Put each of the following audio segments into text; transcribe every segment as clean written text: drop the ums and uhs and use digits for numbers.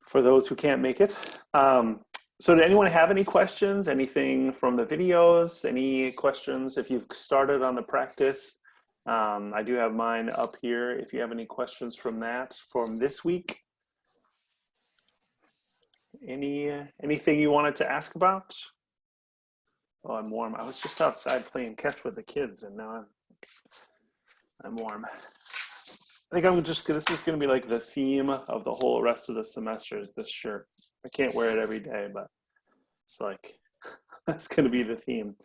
for those who can't make it. So did anyone have any questions? Anything from the videos? Any questions if you've started on the practice? I do have mine up here if you have any questions from that from this week. Anything you wanted to ask about? Oh, I'm warm. I was just outside playing catch with the kids and now I'm warm. I think this is going to be like the theme of the whole rest of the semester is this shirt. I can't wear it every day, but it's like, that's going to be the theme.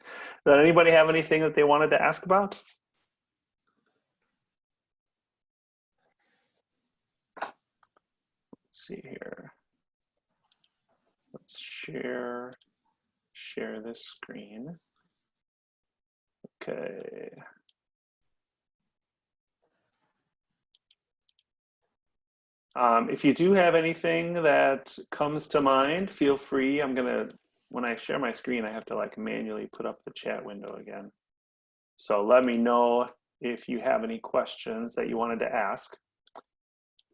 Does anybody have anything that they wanted to ask about? Let's see here. Let's share this screen. Okay. If you do have anything that comes to mind, feel free. When I share my screen, I have to like manually put up the chat window again. So let me know if you have any questions that you wanted to ask.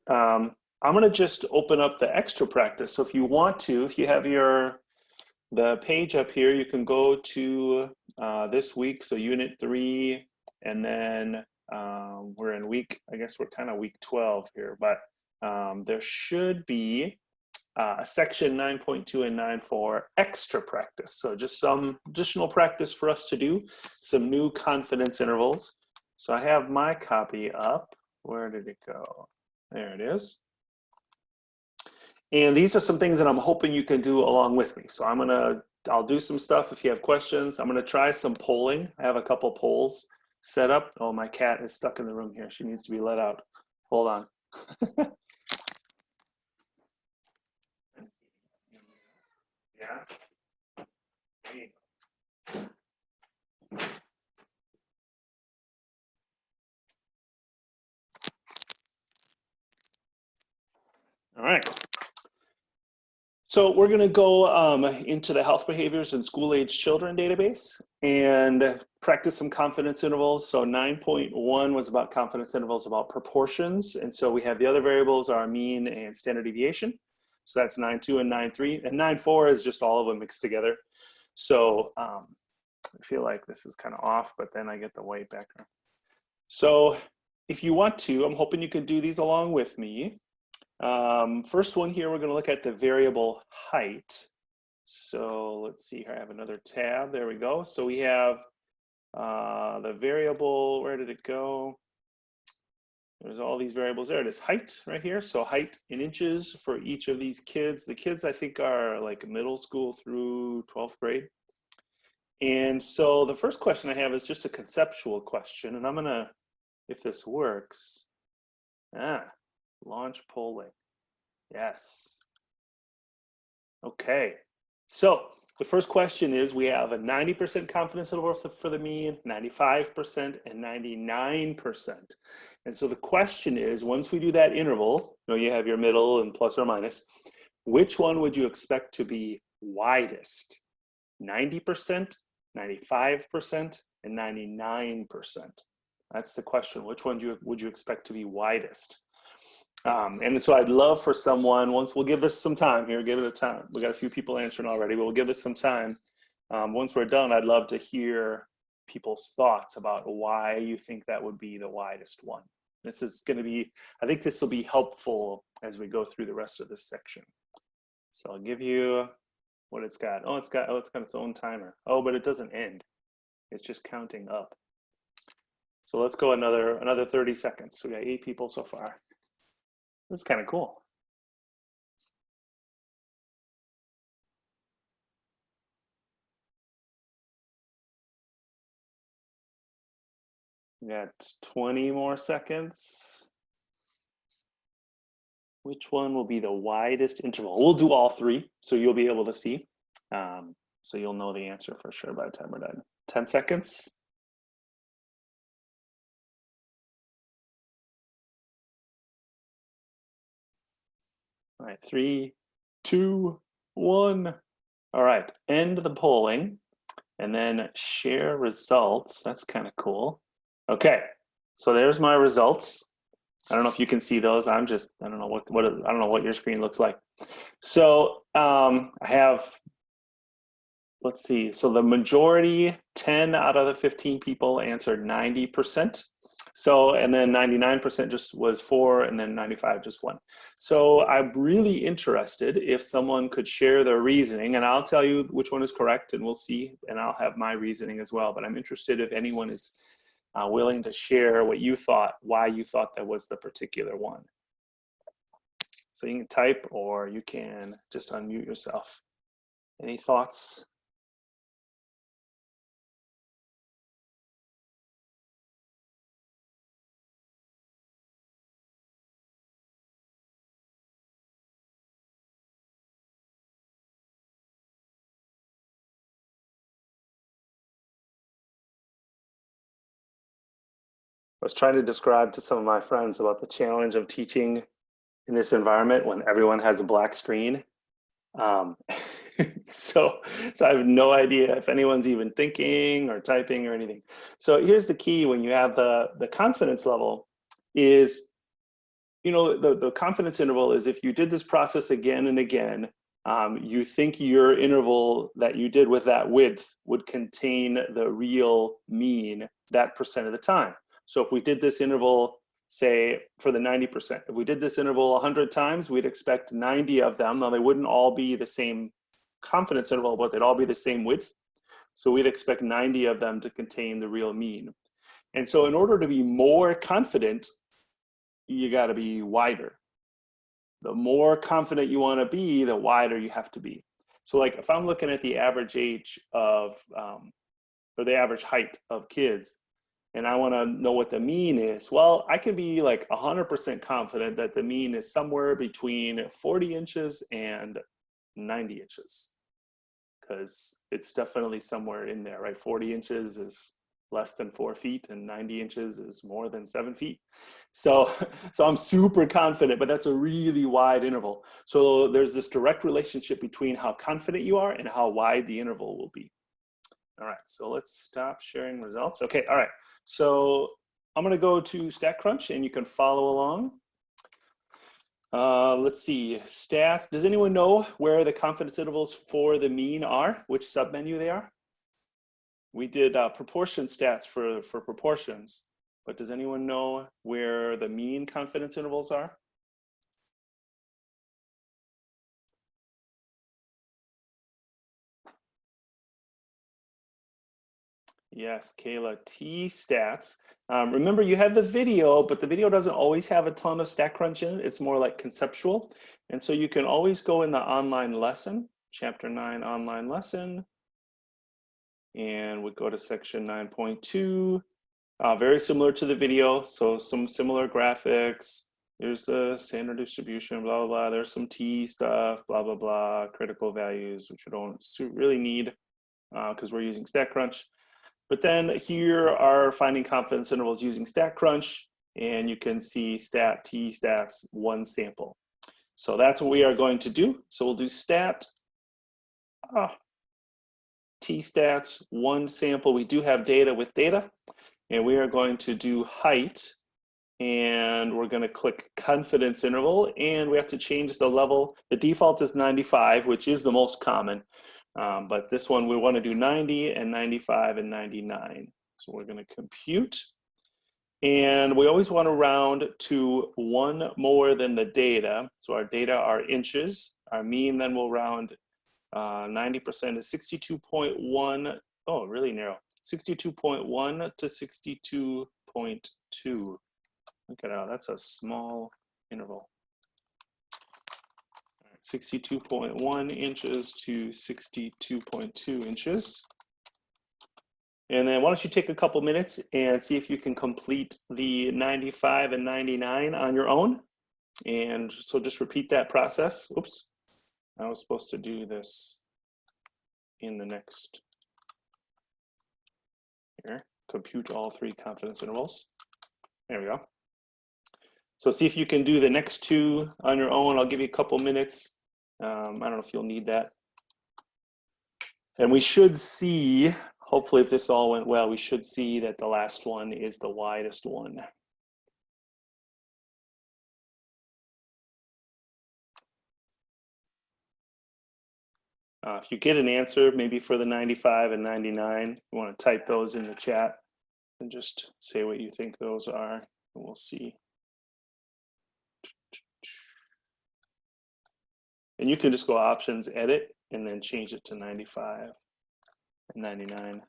I'm gonna just open up the extra practice. So if you want to, if you have the page up here, you can go to this week, so Unit 3, and then we're in I guess we're kind of week 12 here, but there should be a section 9.2 and 9.4 extra practice. So just some additional practice for us to do, some new confidence intervals. So I have my copy up. Where did it go? There it is. And these are some things that I'm hoping you can do along with me. So I'll do some stuff if you have questions. I'm gonna try some polling. I have a couple polls set up. Oh, my cat is stuck in the room here. She needs to be let out. Hold on. Yeah. All right. So we're going to go into the health behaviors in school-age children database and practice some confidence intervals. So 9.1 was about confidence intervals about proportions. And so we have the other variables are mean and standard deviation. So that's 9.2 and 9.3. And 9.4 is just all of them mixed together. So I feel like this is kind of off, but then I get the white background. So if you want to, I'm hoping you can do these along with me. First one here, we're going to look at the variable height. So let's see here, I have another tab. There we go. So we have the variable, where did it go? There's all these variables. There it is, height right here. So height in inches for each of these kids. The kids I think are like middle school through 12th grade. And so the first question I have is just a conceptual question. And I'm gonna, if this works, launch polling. Yes. Okay. So the first question is, we have a 90% confidence interval for the mean, 95%, and 99%. And so the question is, once we do that interval, you have your middle and plus or minus, which one would you expect to be widest? 90%, 95%, and 99%. That's the question. Which one would you expect to be widest? And so I'd love for someone, we'll give this some time here, give it a time. We got a few people answering already, but we'll give this some time. Once we're done, I'd love to hear people's thoughts about why you think that would be the widest one. This is going to be, I think this will be helpful as we go through the rest of this section. So I'll give you what it's got. Oh, it's got its own timer. Oh, but it doesn't end. It's just counting up. So let's go another 30 seconds. So we got 8 people so far. This is kind of cool. We got 20 more seconds. Which one will be the widest interval? We'll do all 3, so you'll be able to see. So you'll know the answer for sure by the time we're done. 10 seconds. All right, 3, 2, 1. All right, end the polling and then share results. That's kind of cool. Okay, so there's my results. I don't know if you can see those. I don't know I don't know what your screen looks like. So I have, let's see. So the majority, 10 out of the 15 people answered 90%. So, and then 99% just was 4, and then 95 just 1. So I'm really interested if someone could share their reasoning, and I'll tell you which one is correct, and we'll see, and I'll have my reasoning as well. But I'm interested if anyone is willing to share what you thought, why you thought that was the particular one. So you can type, or you can just unmute yourself. Any thoughts? I was trying to describe to some of my friends about the challenge of teaching in this environment when everyone has a black screen. So I have no idea if anyone's even thinking or typing or anything. So here's the key when you have the confidence level is, you know, the confidence interval is if you did this process again and again, you think your interval that you did with that width would contain the real mean that percent of the time. So if we did this interval, say for the 90%, if we did this interval 100 times, we'd expect 90 of them. Now they wouldn't all be the same confidence interval, but they'd all be the same width. So we'd expect 90 of them to contain the real mean. And so in order to be more confident, you got to be wider. The more confident you want to be, the wider you have to be. So like if I'm looking at the average age of, or the average height of kids, and I want to know what the mean is, well, I can be like 100% confident that the mean is somewhere between 40 inches and 90 inches, because it's definitely somewhere in there, right? 40 inches is less than 4 feet, and 90 inches is more than 7 feet. So I'm super confident, but that's a really wide interval. So there's this direct relationship between how confident you are and how wide the interval will be. All right, so let's stop sharing results. Okay, all right. So I'm gonna go to Statcrunch and you can follow along. Let's see, does anyone know where the confidence intervals for the mean are, which submenu they are? We did proportion stats for proportions, but does anyone know where the mean confidence intervals are? Yes, Kayla, T-stats. Remember, you have the video, but the video doesn't always have a ton of Statcrunch in it. It's more like conceptual. And so you can always go in the online lesson, chapter 9 online lesson, and we go to section 9.2. Very similar to the video, so some similar graphics. Here's the standard distribution, blah, blah, blah. There's some T stuff, blah, blah, blah, critical values, which we don't really need because we're using Statcrunch. But then here are finding confidence intervals using Statcrunch, and you can see stat T stats 1 sample. So that's what we are going to do. So we'll do stat T stats 1 sample. We do have data with data, and we are going to do height, and we're going to click confidence interval, and we have to change the level. The default is 95, which is the most common. But this one we want to do 90 and 95 and 99. So we're going to compute. And we always want to round to 1 more than the data. So our data are inches. Our mean then will round 90% is 62.1. Oh, really narrow. 62.1 to 62.2. Look at that. That's a small interval. 62.1 inches to 62.2 inches. And then why don't you take a couple minutes and see if you can complete the 95 and 99 on your own. And so just repeat that process. Oops, I was supposed to do this in the next, here, compute all 3 confidence intervals. There we go. So see if you can do the next 2 on your own. I'll give you a couple minutes. I don't know if you'll need that. And we should see, hopefully if this all went well, we should see that the last one is the widest one. If you get an answer, maybe for the 95 and 99, you want to type those in the chat and just say what you think those are, and we'll see. And you can just go options, edit, and then change it to 95 and 99.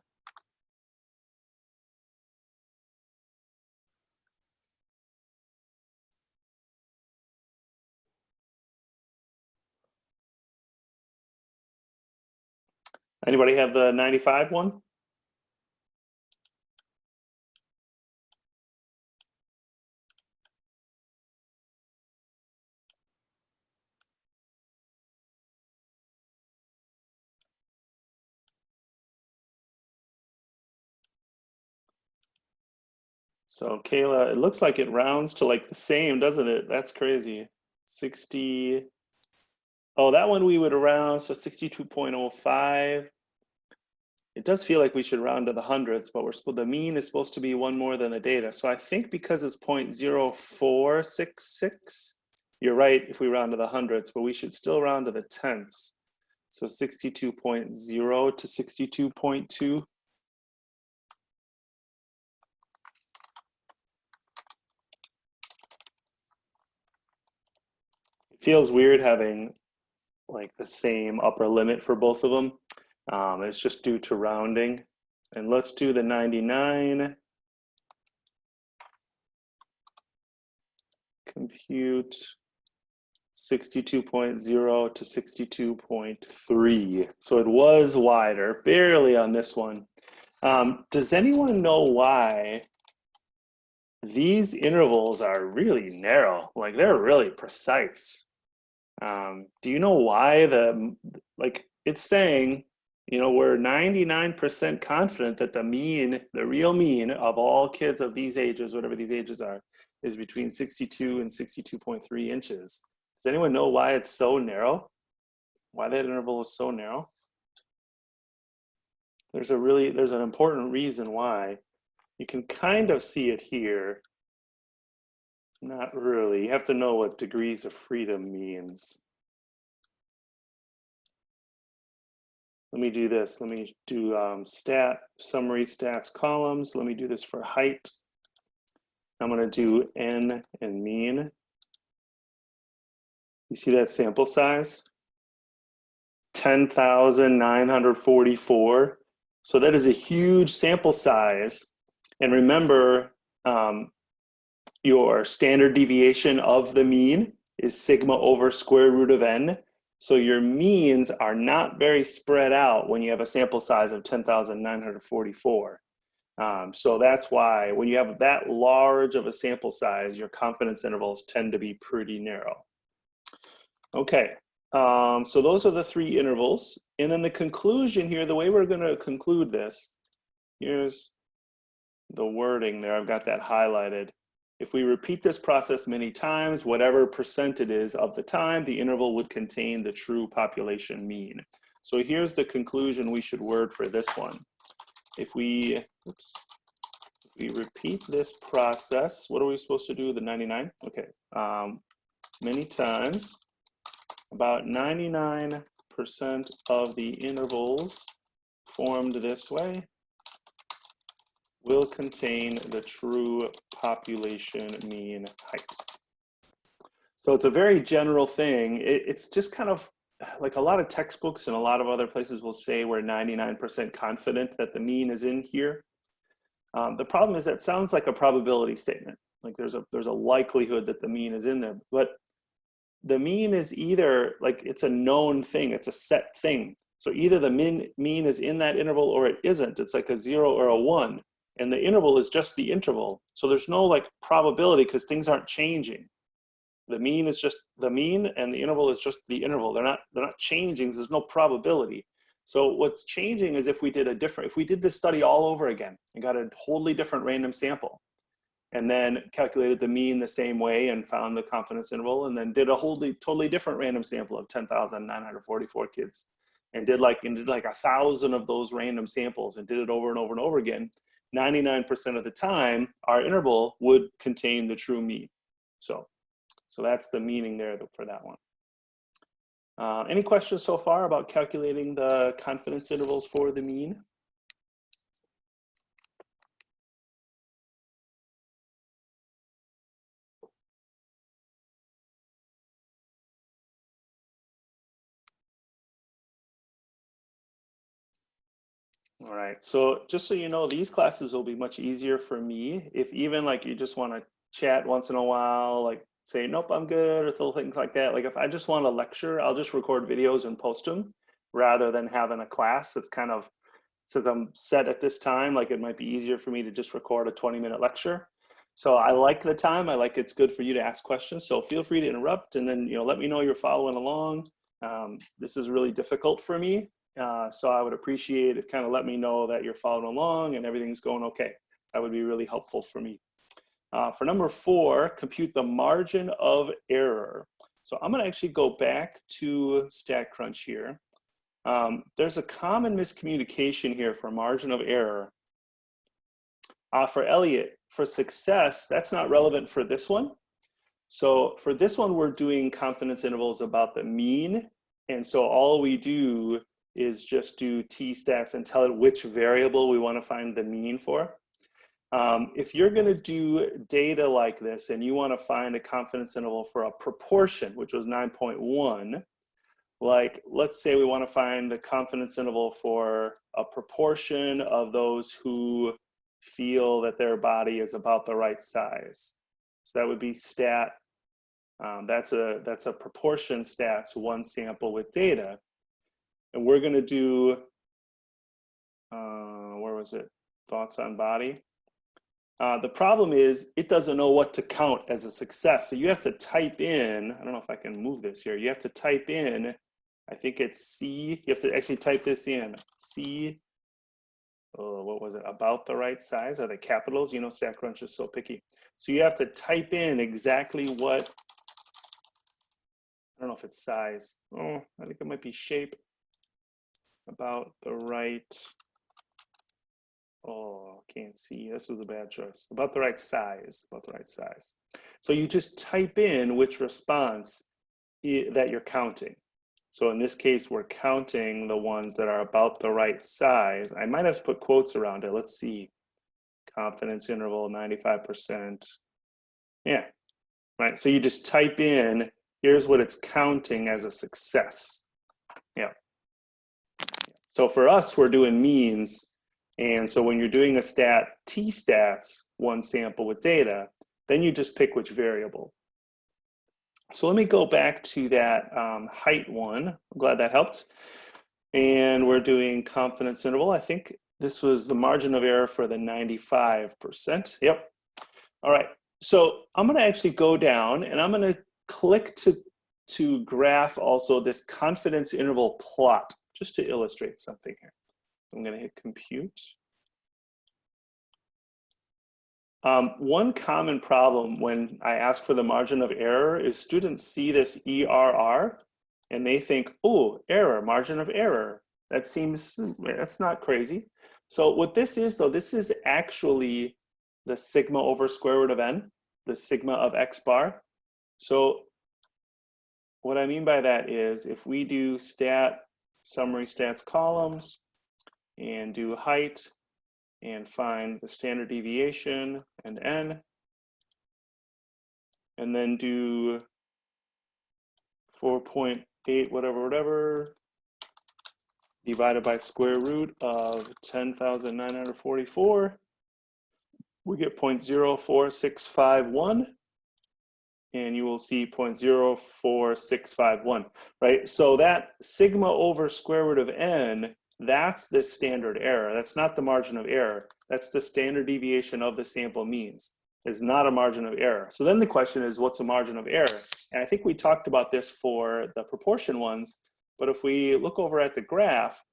Anybody have the 95 one? So Kayla, it looks like it rounds to like the same, doesn't it? That's crazy. 60. Oh, that one we would round, so 62.05. It does feel like we should round to the hundredths, but the mean is supposed to be one more than the data. So I think because it's 0.0466, you're right if we round to the hundredths, but we should still round to the tenths. So 62.0 to 62.2. It feels weird having like the same upper limit for both of them. It's just due to rounding. And let's do the 99. Compute 62.0 to 62.3. So it was wider, barely on this one. Does anyone know why these intervals are really narrow? Like they're really precise. Do you know why like it's saying, you know, we're 99% confident that the mean, the real mean of all kids of these ages, whatever these ages are, is between 62 and 62.3 inches. Does anyone know why it's so narrow? Why that interval is so narrow? There's an important reason why. You can kind of see it here. Not really. You have to know what degrees of freedom means. Let me do this. Let me do summary stats columns. Let me do this for height. I'm going to do n and mean. You see that sample size? 10,944. So that is a huge sample size. And remember, your standard deviation of the mean is sigma over square root of n. So your means are not very spread out when you have a sample size of 10,944. So that's why when you have that large of a sample size, your confidence intervals tend to be pretty narrow. Okay, so those are the three intervals. And then the conclusion here, the way we're going to conclude this, here's the wording there. I've got that highlighted. If we repeat this process many times, whatever percent it is of the time, the interval would contain the true population mean. So here's the conclusion we should word for this one. If we repeat this process, what are we supposed to do, the 99? Okay, many times, about 99% of the intervals formed this way will contain the true population mean height. So it's a very general thing. It's just kind of like a lot of textbooks and a lot of other places will say we're 99% confident that the mean is in here. The problem is that sounds like a probability statement. Like there's a likelihood that the mean is in there, but the mean is either like it's a known thing, it's a set thing. So either the mean is in that interval or it isn't. It's like a 0 or a 1. And the interval is just the interval. So there's no like probability because things aren't changing. The mean is just the mean and the interval is just the interval. They're not changing, there's no probability. So what's changing is if we did this study all over again and got a totally different random sample and then calculated the mean the same way and found the confidence interval and then did a totally different random sample of 10,944 kids and did like 1,000 of those random samples and did it over and over and over again, 99% of the time, our interval would contain the true mean. So that's the meaning there for that one. Any questions so far about calculating the confidence intervals for the mean? All right, so just so you know, these classes will be much easier for me if even like you just want to chat once in a while, like say, nope, I'm good, or little things like that. Like if I just want to lecture, I'll just record videos and post them rather than having a class. It's kind of, since I'm set at this time, like it might be easier for me to just record a 20-minute lecture. So I like the time. I like it's good for you to ask questions. So feel free to interrupt and then let me know you're following along. This is really difficult for me. So I would appreciate if kind of let me know that you're following along and everything's going okay. That would be really helpful for me. For number 4, compute the margin of error. So I'm going to actually go back to Statcrunch here. There's a common miscommunication here for margin of error. For Elliot, for success, that's not relevant for this one. So for this one, we're doing confidence intervals about the mean. And so all we do is just do t-stats and tell it which variable we want to find the mean for. If you're going to do data like this and you want to find a confidence interval for a proportion, which was 9.1, like let's say we want to find the confidence interval for a proportion of those who feel that their body is about the right size. So that would be stat. That's a proportion stats, one sample with data. And we're going to do, where was it? Thoughts on body. The problem is it doesn't know what to count as a success. So you have to type in, I don't know if I can move this here. You have to type in, I think it's C. You have to actually type this in. C, what was it? About the right size. Are they capitals? You know, Statcrunch is so picky. So you have to type in exactly what, I don't know if it's size. Oh, I think it might be shape. About the right, oh, can't see. This was a bad choice. About the right size, about the right size. So you just type in which response that you're counting. So in this case, we're counting the ones that are about the right size. I might have to put quotes around it. Let's see. Confidence interval, 95%. Yeah, right. So you just type in, here's what it's counting as a success. Yeah. So for us, we're doing means. And so when you're doing a stat, t-stats, one sample with data, then you just pick which variable. So let me go back to that height one. I'm glad that helped. And we're doing confidence interval. I think this was the margin of error for the 95%. Yep. All right. So I'm going to actually go down and I'm going to click to graph also this confidence interval plot, just to illustrate something here. I'm going to hit compute. One common problem when I ask for the margin of error is students see this ERR and they think, oh, error, margin of error. That's not crazy. So what this is though, this is actually the sigma over square root of n, the sigma of x bar. So what I mean by that is if we do summary stats columns and do height and find the standard deviation and n, and then do 4.8 whatever divided by square root of 10,944, we get 0.04651. And you will see 0.04651, right? So that sigma over square root of n, that's the standard error. That's not the margin of error. That's the standard deviation of the sample means. It's not a margin of error. So then the question is, what's a margin of error? And I think we talked about this for the proportion ones, but if we look over at the graph,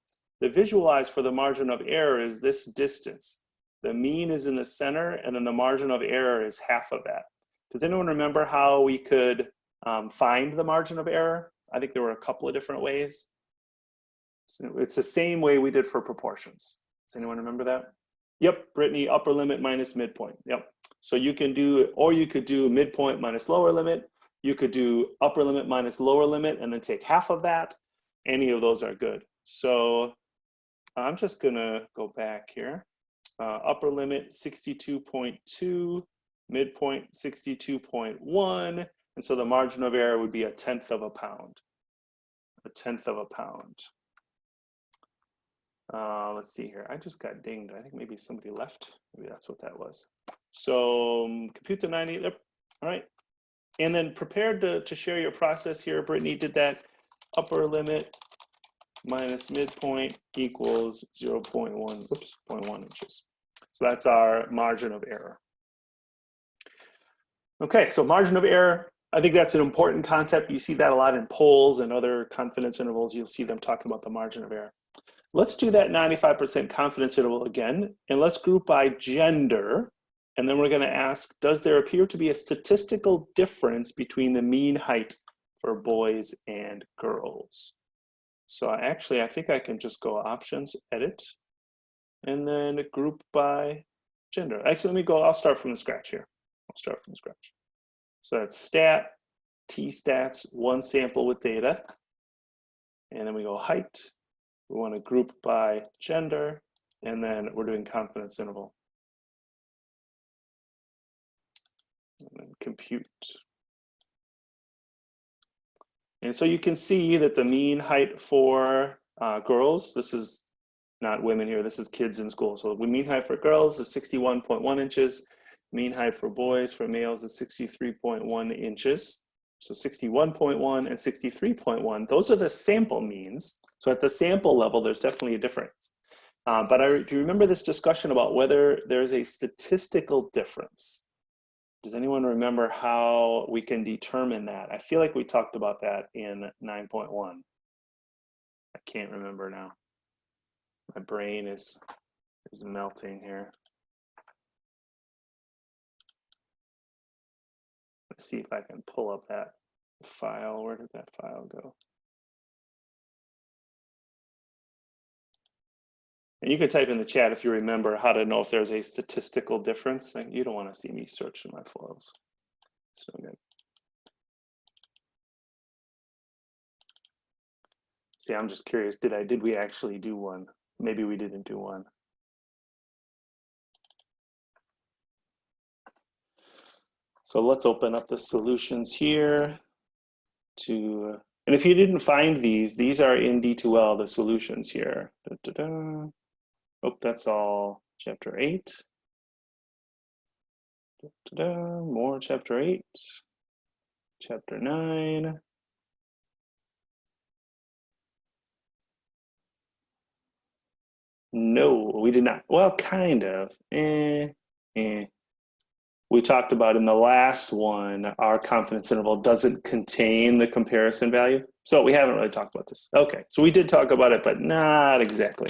the visualize for the margin of error is this distance. The mean is in the center, and then the margin of error is half of that. Does anyone remember how we could find the margin of error? I think there were a couple of different ways. So it's the same way we did for proportions. Does anyone remember that? Yep, Brittany, upper limit minus midpoint. Yep. So you can do, or you could do midpoint minus lower limit. You could do upper limit minus lower limit and then take half of that. Any of those are good. So I'm just gonna go back here. Upper limit 62.2, midpoint 62.1, and so the margin of error would be 1/10 of a pound. 1/10 of a pound. Let's see here. I just got dinged. I think maybe somebody left. Maybe that's what that was. So compute the 90. Yep. All right. And then prepared to share your process here. Brittany did that. Upper limit minus midpoint equals 0.1, oops, 0.1 inches. So that's our margin of error. Okay, so margin of error, I think that's an important concept. You see that a lot in polls and other confidence intervals. You'll see them talking about the margin of error. Let's do that 95% confidence interval again, and let's group by gender. And then we're going to ask, does there appear to be a statistical difference between the mean height for boys and girls? So actually, I think I can just go options, edit, and then group by gender. Actually, let me go, I'll start from the scratch here. I'll start from scratch. So that's stat, t-stats, one sample with data. And then we go height. We want to group by gender, and then we're doing confidence interval. And then compute. And so you can see that the mean height for girls, this is not women here, this is kids in school. So the mean height for girls is 61.1 inches. Mean height for boys, for males, is 63.1 inches. So 61.1 and 63.1, those are the sample means. So at the sample level, there's definitely a difference. But do you remember this discussion about whether there's a statistical difference? Does anyone remember how we can determine that? I feel like we talked about that in 9.1. I can't remember now. My brain is melting here. Let's see if I can pull up that file. Where did that file go? And you can type in the chat if you remember how to know if there's a statistical difference. You don't want to see me search in my files. So good. See, I'm just curious, did we actually do one? Maybe we didn't do one. So let's open up the solutions here and if you didn't find these are in D2L, the solutions here. Oh, that's all chapter 8. More chapter 8, chapter 9. No, we did not. Well, kind of. We talked about in the last one, our confidence interval doesn't contain the comparison value. So we haven't really talked about this. Okay, so we did talk about it, but not exactly.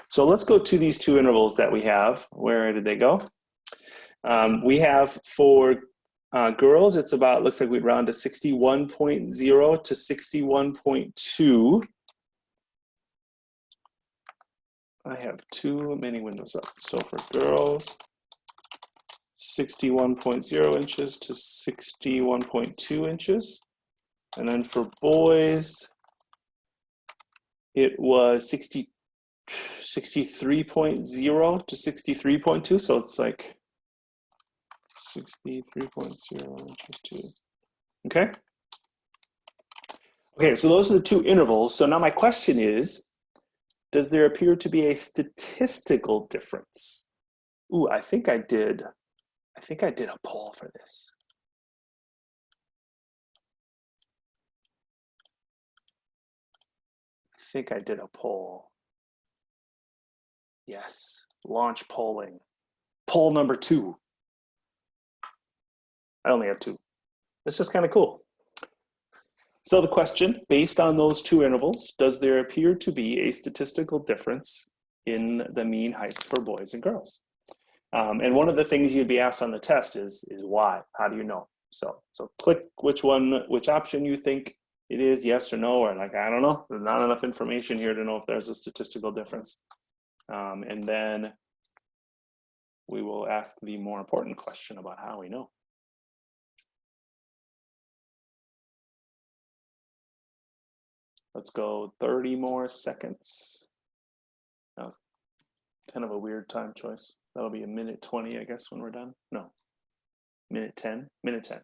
So let's go to these two intervals that we have. Where did they go? We have for girls, it's about, looks like we'd round to 61.0 to 61.2. I have too many windows up. So for girls, 61.0 inches to 61.2 inches. And then for boys, it was 63.0 to 63.2. So it's like 63.0 inches to, okay? Okay, so those are the two intervals. So now my question is, does there appear to be a statistical difference? Ooh, I think I did a poll for this. I think I did a poll. Yes, launch polling. Poll number 2. I only have 2. It's just kind of cool. So the question, based on those two intervals, does there appear to be a statistical difference in the mean heights for boys and girls? And one of the things you'd be asked on the test is why? How do you know? So click which option you think it is, yes or no, or like, I don't know. There's not enough information here to know if there's a statistical difference. And then we will ask the more important question about how we know. Let's go 30 more seconds. That was kind of a weird time choice. That'll be a minute 20, I guess, when we're done. No, minute 10, minute 10.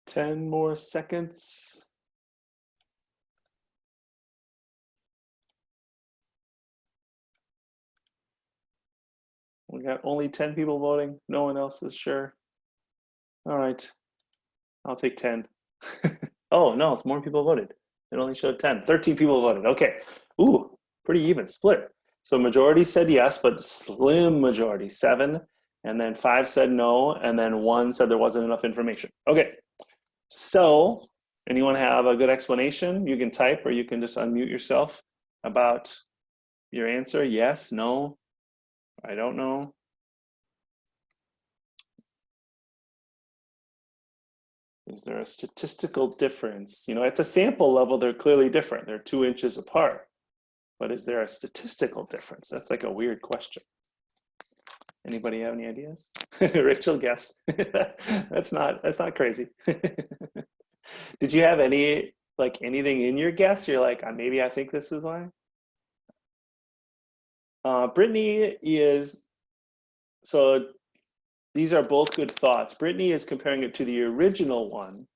Ten more seconds. We got only 10 people voting. No one else is sure. All right, I'll take 10. Oh, no, it's more people voted. It only showed 10. 13 people voted. Okay. Ooh, pretty even split. So majority said yes, but slim majority, 7. And then 5 said no. And then 1 said there wasn't enough information. Okay. So anyone have a good explanation? You can type or you can just unmute yourself about your answer. Yes, no, I don't know. Is there a statistical difference? You know, at the sample level, they're clearly different. They're 2 inches apart. But is there a statistical difference? That's like a weird question. Anybody have any ideas? Rachel guessed. That's not crazy. Did you have anything in your guess? You're like, maybe I think this is why. Brittany is, so these are both good thoughts. Brittany is comparing it to the original one,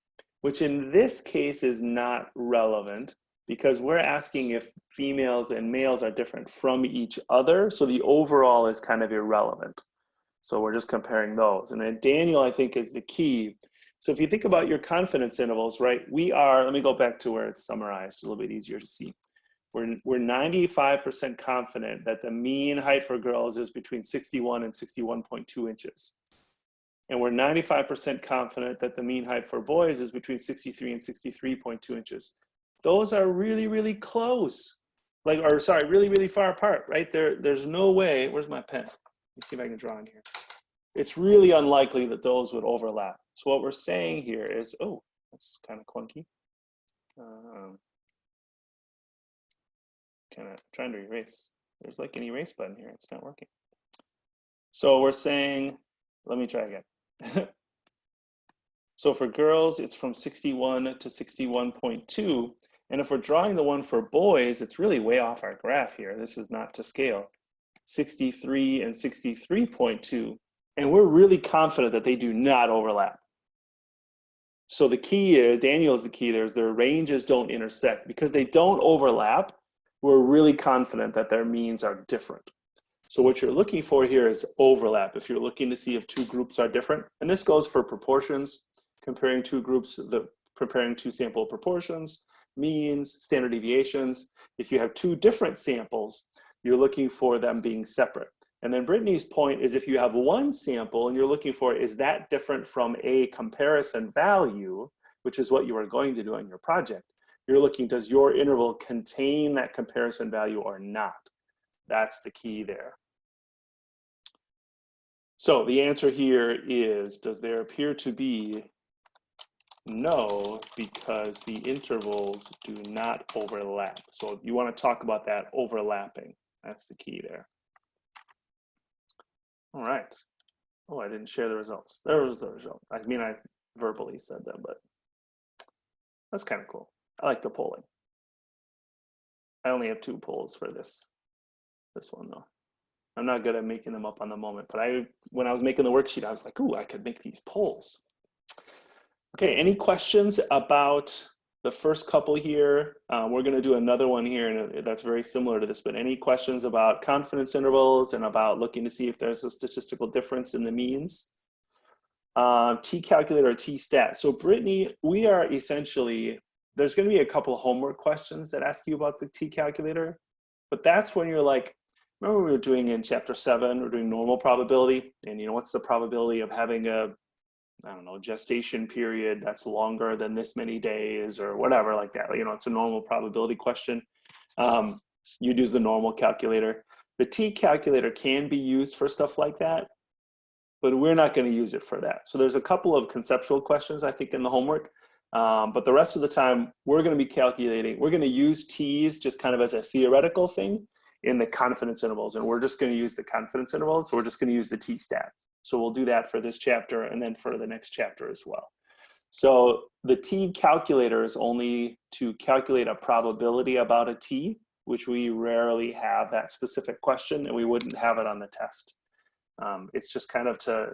which in this case is not relevant because we're asking if females and males are different from each other. So the overall is kind of irrelevant. So we're just comparing those. And then Daniel, I think, is the key. So if you think about your confidence intervals, right, let me go back to where it's summarized, a little bit easier to see. We're 95% confident that the mean height for girls is between 61 and 61.2 inches. And we're 95% confident that the mean height for boys is between 63 and 63.2 inches. Those are really, really close. Really, really far apart, right? There's no way, where's my pen? Let's see if I can draw in here. It's really unlikely that those would overlap. So what we're saying here is, oh, that's kind of clunky. Kind of trying to erase. There's like an erase button here. It's not working. So we're saying, let me try again. So for girls, it's from 61 to 61.2. And if we're drawing the one for boys, it's really way off our graph here. This is not to scale. 63 and 63.2. And we're really confident that they do not overlap. So the key is, Daniel is the key there, is their ranges don't intersect. Because they don't overlap, we're really confident that their means are different. So what you're looking for here is overlap. If you're looking to see if 2 groups are different, and this goes for proportions, comparing 2 groups, preparing 2 sample proportions, means, standard deviations. If you have 2 different samples, you're looking for them being separate. And then Brittany's point is if you have 1 sample and you're looking for, is that different from a comparison value, which is what you are going to do on your project, you're looking, does your interval contain that comparison value or not? That's the key there. So the answer here is, does there appear to be? No, because the intervals do not overlap. So you want to talk about that overlapping. That's the key there. All right. Oh, I didn't share the results. There was the result. I mean, I verbally said them, but that's kind of cool. I like the polling. I only have 2 polls for this one though. I'm not good at making them up on the moment, but when I was making the worksheet, I was like, ooh, I could make these polls. Okay, any questions about the first couple here? We're gonna do another one here and that's very similar to this, but any questions about confidence intervals and about looking to see if there's a statistical difference in the means? T-calculator or T-stat. So Brittany, we are essentially, there's gonna be a couple of homework questions that ask you about the T-calculator, but that's when you're like, remember we were doing in chapter 7, we're doing normal probability, and you know, what's the probability of having a, I don't know, gestation period that's longer than this many days or whatever like that. You know, it's a normal probability question. You'd use the normal calculator. The T-calculator can be used for stuff like that, but we're not going to use it for that. So there's a couple of conceptual questions, I think, in the homework. But the rest of the time, we're going to be calculating. We're going to use T's just kind of as a theoretical thing in the confidence intervals. And we're just going to use the confidence intervals. So we're just going to use the T-stat. So we'll do that for this chapter and then for the next chapter as well. So the T calculator is only to calculate a probability about a T, which we rarely have that specific question, and we wouldn't have it on the test. It's just kind of to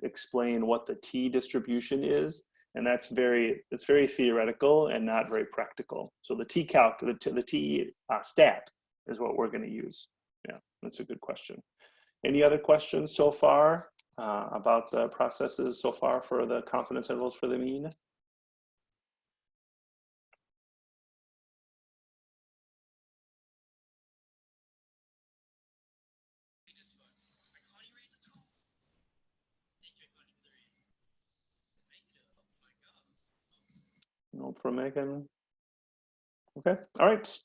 explain what the T distribution is, and it's very theoretical and not very practical. So the T calc, the T stat is what we're going to use. Yeah, that's a good question. Any other questions so far about the processes so far for the confidence intervals for the mean? No, from Megan. Okay, all right.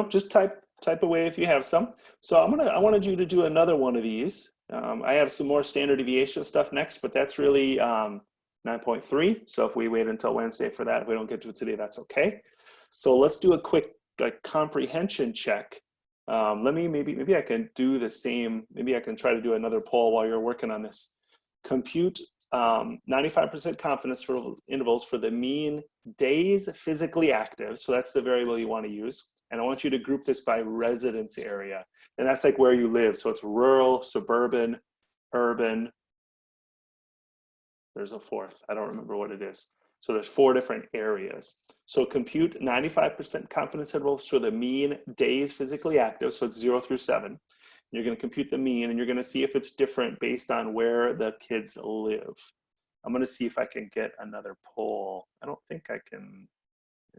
Just type away if you have some. So I wanted you to do another one of these. I have some more standard deviation stuff next, but that's really 9.3. So if we wait until Wednesday for that, if we don't get to it today, that's okay. So let's do a quick comprehension check. Maybe I can do the same. Maybe I can try to do another poll while you're working on this. Compute 95% confidence intervals for the mean days physically active. So that's the variable you want to use. And I want you to group this by residence area. And that's like where you live. So it's rural, suburban, urban. There's a fourth. I don't remember what it is. So there's 4 different areas. So compute 95% confidence intervals for the mean days physically active. So it's 0 through 7. You're going to compute the mean, and you're going to see if it's different based on where the kids live. I'm going to see if I can get another poll. I don't think I can.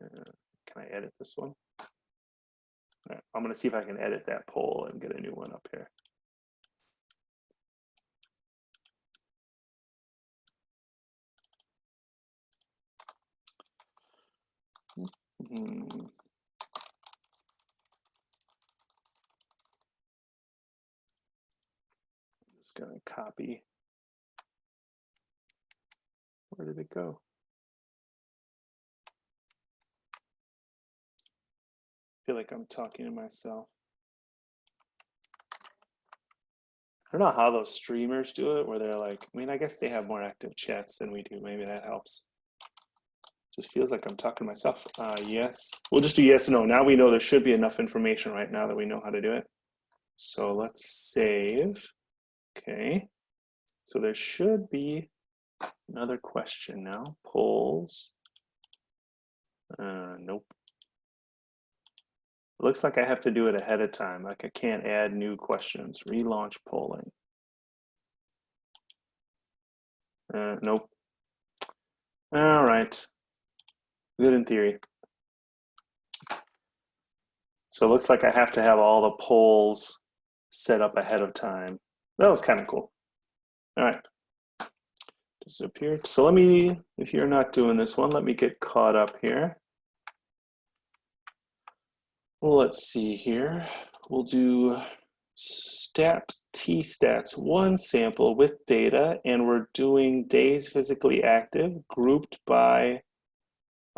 Can I edit this one? All right, I'm going to see if I can edit that poll and get a new one up here. Just going to copy. Where did it go? I feel like I'm talking to myself. I don't know how those streamers do it, where they're like, I mean, I guess they have more active chats than we do. Maybe that helps. Just feels like I'm talking to myself. Yes. We'll just do yes and no. Now we know there should be enough information right now that we know how to do it. So let's save. Okay. So there should be another question now. Polls. Nope. It looks like I have to do it ahead of time. Like I can't add new questions. Relaunch polling. Nope. All right. Good in theory. So it looks like I have to have all the polls set up ahead of time. That was kind of cool. All right. Disappeared. So let me, if you're not doing this one, let me get caught up here. Well, let's see here. We'll do T-stats 1 sample with data, and we're doing days physically active grouped by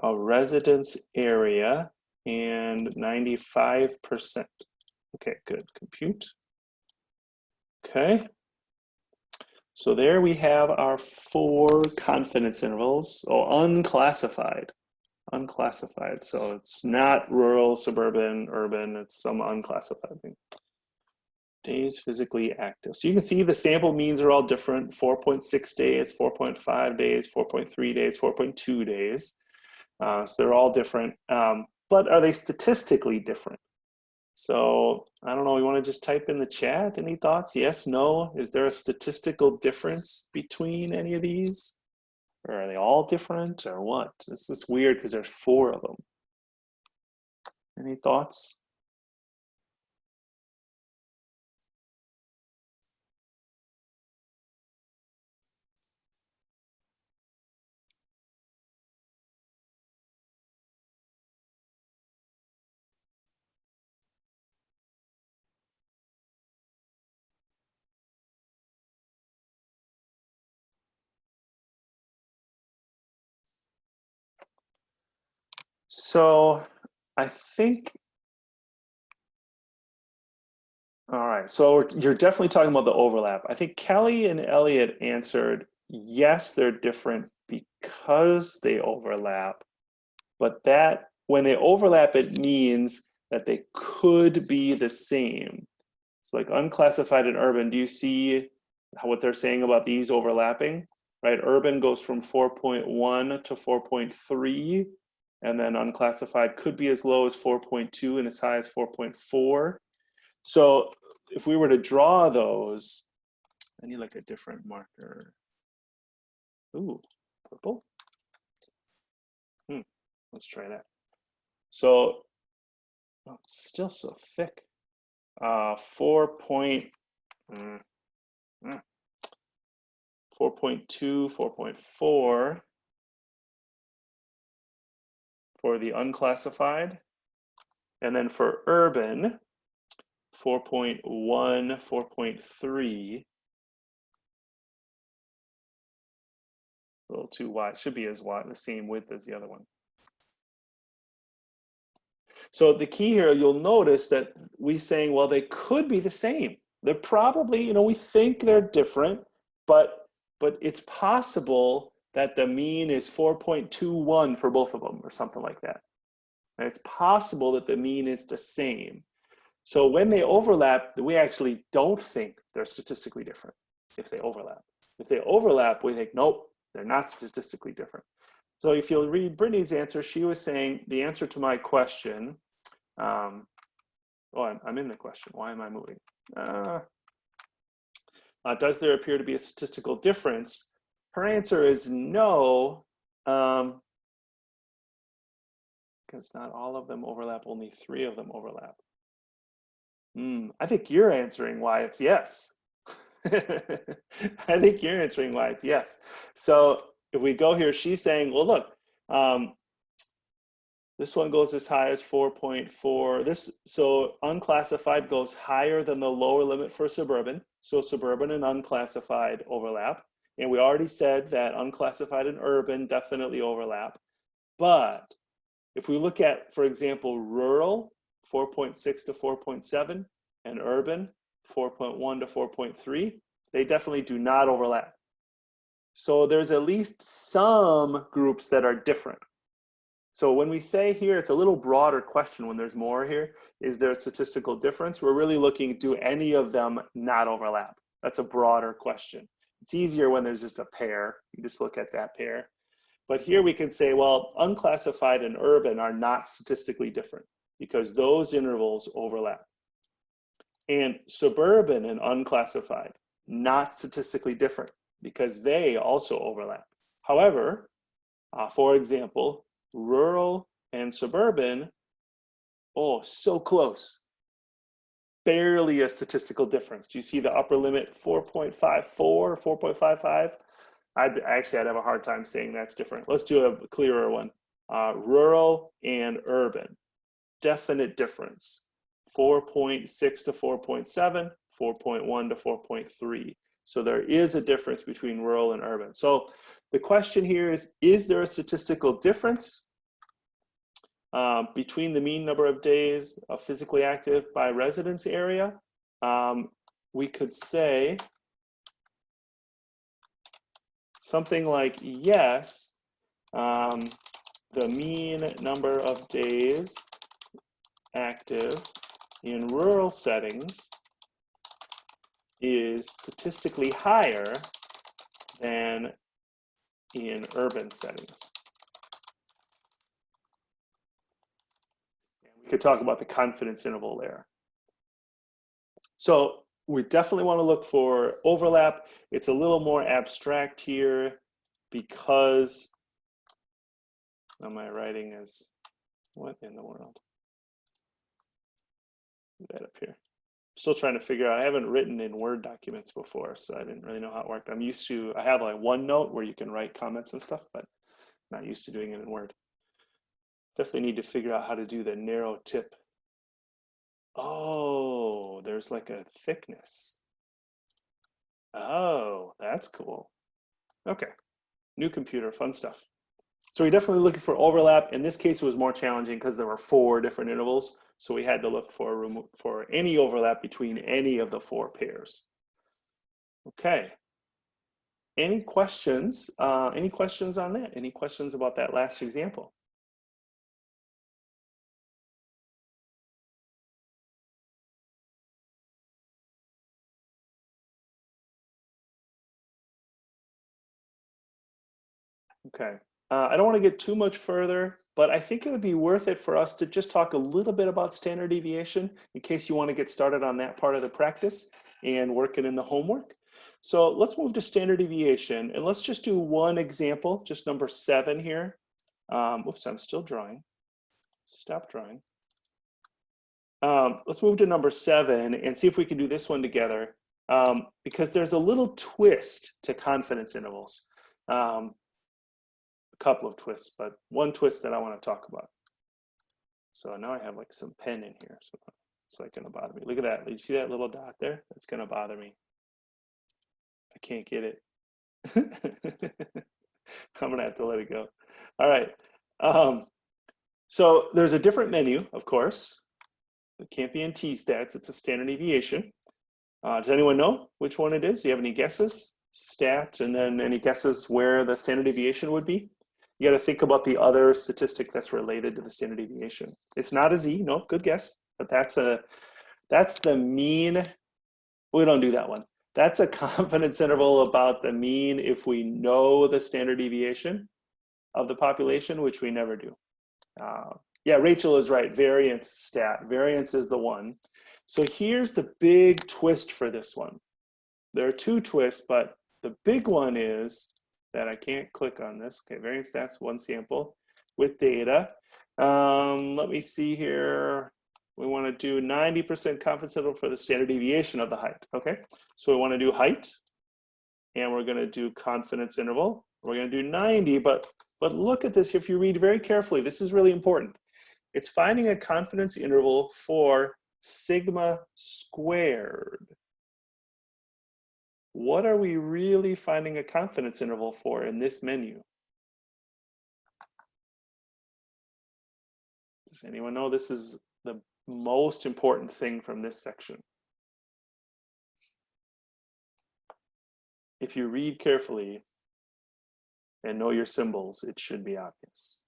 a residence area and 95%. Okay, good. Compute. Okay. So there we have our 4 confidence intervals, unclassified. Unclassified. So it's not rural, suburban, urban, it's some unclassified thing. Days physically active. So you can see the sample means are all different. 4.6 days, 4.5 days, 4.3 days, 4.2 days. So they're all different, but are they statistically different? So I don't know, you want to just type in the chat, any thoughts? Yes, no? Is there a statistical difference between any of these? Or are they all different or what? This is weird because there's 4 of them. Any thoughts? So I think, All right, so you're definitely talking about the overlap. I think Kelly and Elliot answered, yes, they're different because they overlap, but that when they overlap, it means that they could be the same. So like unclassified and urban, do you see what they're saying about these overlapping? Right, urban goes from 4.1 to 4.3, and then unclassified could be as low as 4.2 and as high as 4.4. So if we were to draw those, I need like a different marker. Ooh, purple. Let's try that. So oh, it's still so thick. 4.2, 4.4 for the unclassified, and then for urban, 4.1, 4.3. A little too wide. Should be as wide, the same width as the other one. So the key here, you'll notice that we saying, well, they could be the same. They're probably, we think they're different, but it's possible that the mean is 4.21 for both of them or something like that. And it's possible that the mean is the same. So when they overlap, we actually don't think they're statistically different if they overlap. If they overlap, we think, nope, they're not statistically different. So if you'll read Brittany's answer, she was saying the answer to my question, I'm in the question, why am I moving? Does there appear to be a statistical difference? Her answer is no, because not all of them overlap, only 3 of them overlap. I think you're answering why it's yes. I think you're answering why it's yes. So if we go here, she's saying, well, look, this one goes as high as 4.4. So unclassified goes higher than the lower limit for suburban. So suburban and unclassified overlap. And we already said that unclassified and urban definitely overlap. But if we look at, for example, rural, 4.6 to 4.7, and urban, 4.1 to 4.3, they definitely do not overlap. So there's at least some groups that are different. So when we say here, it's a little broader question when there's more here, is there a statistical difference? We're really looking, do any of them not overlap? That's a broader question. It's easier when there's just a pair. You just look at that pair. But here we can say, well, unclassified and urban are not statistically different because those intervals overlap. And suburban and unclassified, not statistically different because they also overlap. However, for example, rural and suburban, oh, so close. Barely a statistical difference. Do you see the upper limit 4.54, 4.55? I'd have a hard time saying that's different. Let's do a clearer one. Rural and urban, definite difference. 4.6 to 4.7, 4.1 to 4.3. So there is a difference between rural and urban. So the question here is there a statistical difference between the mean number of days of physically active by residence area? We could say something like, yes, the mean number of days active in rural settings is statistically higher than in urban settings. And we could talk about the confidence interval there. So we definitely want to look for overlap. It's a little more abstract here because my writing is, what in the world? Put that up here. Still trying to figure out, I haven't written in Word documents before, so I didn't really know how it worked. I'm used to, I have like OneNote where you can write comments and stuff, but not used to doing it in Word. Definitely need to figure out how to do the narrow tip. Oh, there's like a thickness. Oh, that's cool. Okay, new computer, fun stuff. So we're definitely looking for overlap. In this case, it was more challenging because there were 4 different intervals. So we had to look for any overlap between any of the 4 pairs. Okay. Any questions? Any questions on that? Any questions about that last example? Okay. I don't want to get too much further, but I think it would be worth it for us to just talk a little bit about standard deviation in case you want to get started on that part of the practice and working in the homework. So let's move to standard deviation, and let's just do one example, just number 7 here. Oops, I'm still drawing. Stop drawing. Let's move to number 7 and see if we can do this one together, because there's a little twist to confidence intervals. A couple of twists, but one twist that I want to talk about. So now I have like some pen in here, so it's like gonna bother me. Look at that. You see that little dot there? That's gonna bother me. I can't get it. I'm gonna have to let it go. All right. So there's a different menu, of course. It can't be in T-stats. It's a standard deviation. Does anyone know which one it is? Do you have any guesses? Stat, and then any guesses where the standard deviation would be? You got to think about the other statistic that's related to the standard deviation. It's not a Z. No, good guess. But that's the mean. We don't do that one. That's a confidence interval about the mean if we know the standard deviation of the population, which we never do. Yeah, Rachel is right. Variance stat. Variance is the one. So here's the big twist for this one. There are 2 twists, but the big one is that I can't click on this. Okay, variance stats, 1 sample with data. Let me see here. We want to do 90% confidence interval for the standard deviation of the height. Okay, so we want to do height, and we're going to do confidence interval. We're going to do 90, but look at this. If you read very carefully, this is really important. It's finding a confidence interval for sigma squared. What are we really finding a confidence interval for in this menu? Does anyone know? This is the most important thing from this section. If you read carefully and know your symbols, it should be obvious.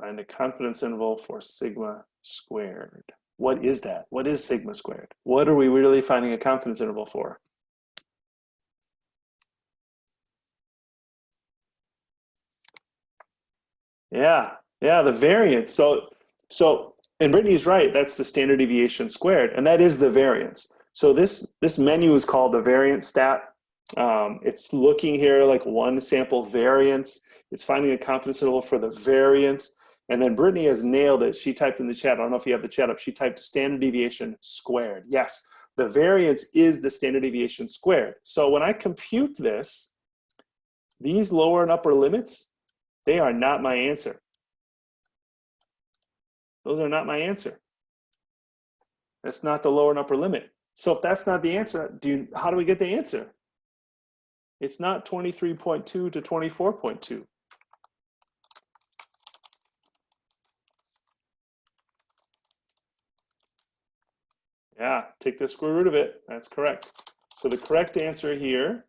Find a confidence interval for sigma squared. What is that? What is sigma squared? What are we really finding a confidence interval for? Yeah, the variance. So, and Brittany's right, that's the standard deviation squared, and that is the variance. So this menu is called the variance stat. It's looking here like 1 sample variance. It's finding a confidence interval for the variance. And then Brittany has nailed it. She typed in the chat. I don't know if you have the chat up. She typed standard deviation squared. Yes, the variance is the standard deviation squared. So when I compute this, these lower and upper limits, they are not my answer. Those are not my answer. That's not the lower and upper limit. So if that's not the answer, how do we get the answer? It's not 23.2 to 24.2. Yeah, take the square root of it. That's correct. So the correct answer here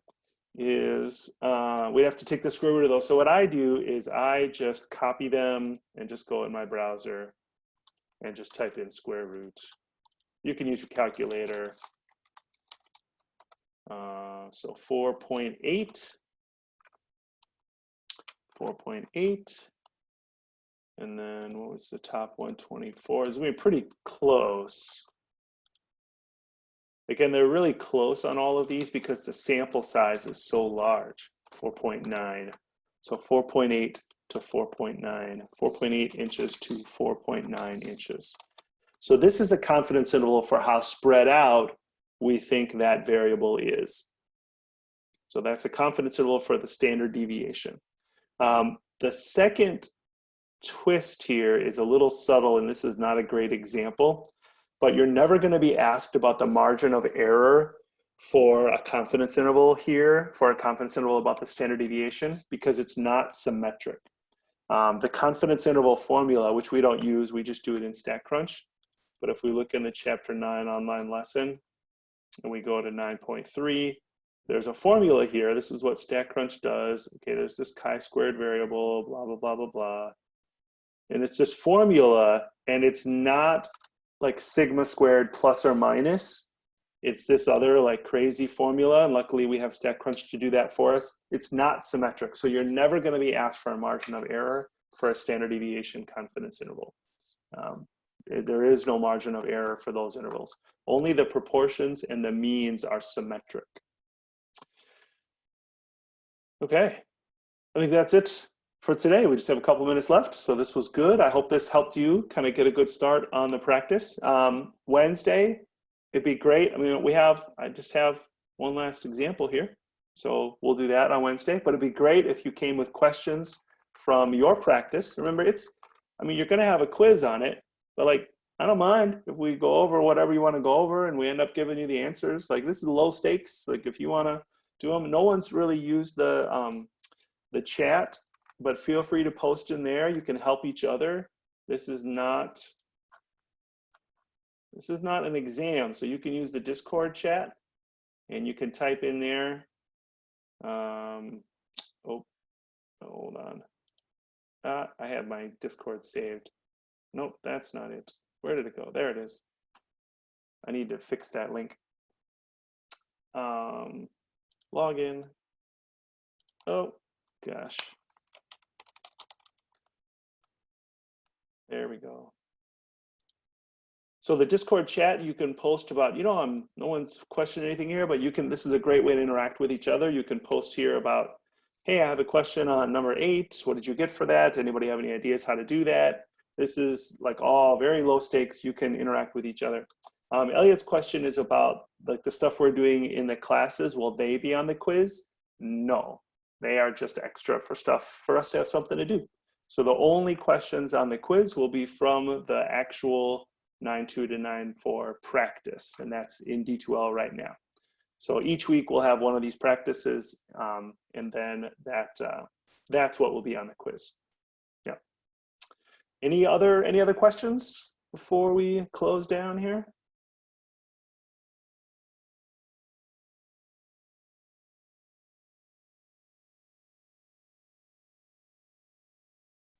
is, we have to take the square root of those. So what I do is I just copy them and just go in my browser and just type in square root. You can use your calculator. So 4.8, and then what was the top 124? It's going to be pretty close. Again, they're really close on all of these because the sample size is so large, 4.9. So 4.8 to 4.9, 4.8 inches to 4.9 inches. So this is a confidence interval for how spread out we think that variable is. So that's a confidence interval for the standard deviation. The second twist here is a little subtle, and this is not a great example, but you're never going to be asked about the margin of error for a confidence interval here, for a confidence interval about the standard deviation, because it's not symmetric. The confidence interval formula, which we don't use, we just do it in Statcrunch. But if we look in the Chapter 9 online lesson, and we go to 9.3, there's a formula here. This is what Statcrunch does. Okay, there's this chi-squared variable, blah, blah, blah, blah, blah. And it's this formula, and it's not like sigma squared plus or minus. It's this other like crazy formula, and luckily we have Statcrunch to do that for us. It's not symmetric, so you're never going to be asked for a margin of error for a standard deviation confidence interval. There is no margin of error for those intervals. Only the proportions and the means are symmetric. Okay, I think that's it for today. We just have a couple minutes left, so this was good. I hope this helped you kind of get a good start on the practice. Wednesday, it'd be great. I mean, I just have one last example here. So we'll do that on Wednesday, but it'd be great if you came with questions from your practice. Remember, you're gonna have a quiz on it, but like, I don't mind if we go over whatever you wanna go over and we end up giving you the answers. Like, this is low stakes. Like, if you wanna do them, no one's really used the chat, but feel free to post in there. You can help each other. This is not an exam, so you can use the Discord chat and you can type in there. Oh, hold on. I have my Discord saved. Nope, that's not it. Where did it go? There it is. I need to fix that link. Login. Oh, gosh. There we go. So the Discord chat, you can post about, no one's questioning anything here, but this is a great way to interact with each other. You can post here about, hey, I have a question on number 8. What did you get for that? Anybody have any ideas how to do that? This is like all very low stakes. You can interact with each other. Elliot's question is about like the stuff we're doing in the classes. Will they be on the quiz? No, they are just extra for us to have something to do. So the only questions on the quiz will be from the actual 9.2 to 9.4 practice, and that's in D2L right now. So each week we'll have one of these practices, and then that's what will be on the quiz. Yeah. Any other questions before we close down here?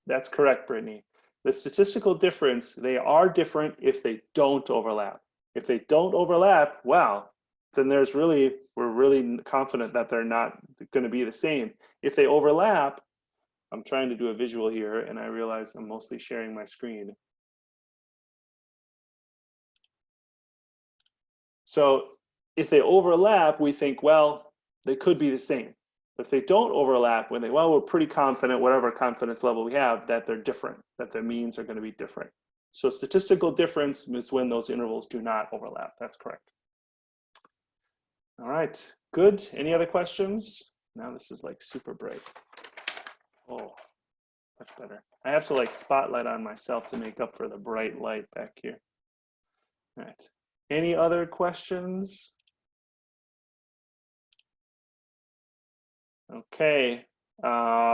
That's correct, Brittany. The statistical difference, they are different if they don't overlap. If they don't overlap, wow, then we're really confident that they're not going to be the same. If they overlap, I'm trying to do a visual here and I realize I'm mostly sharing my screen. So if they overlap, we think, well, they could be the same. If they don't overlap, we're pretty confident, whatever confidence level we have, that they're different, that the means are going to be different. So statistical difference is when those intervals do not overlap. That's correct. All right, good. Any other questions? Now this is like super bright. Oh, much better. I have to like spotlight on myself to make up for the bright light back here. All right. Any other questions? Okay,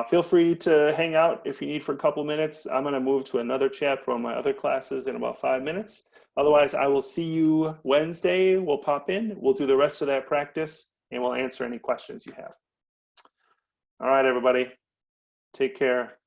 feel free to hang out if you need for a couple minutes. I'm going to move to another chat from my other classes in about 5 minutes. Otherwise, I will see you Wednesday. We'll pop in, we'll do the rest of that practice, and we'll answer any questions you have. All right, everybody, take care.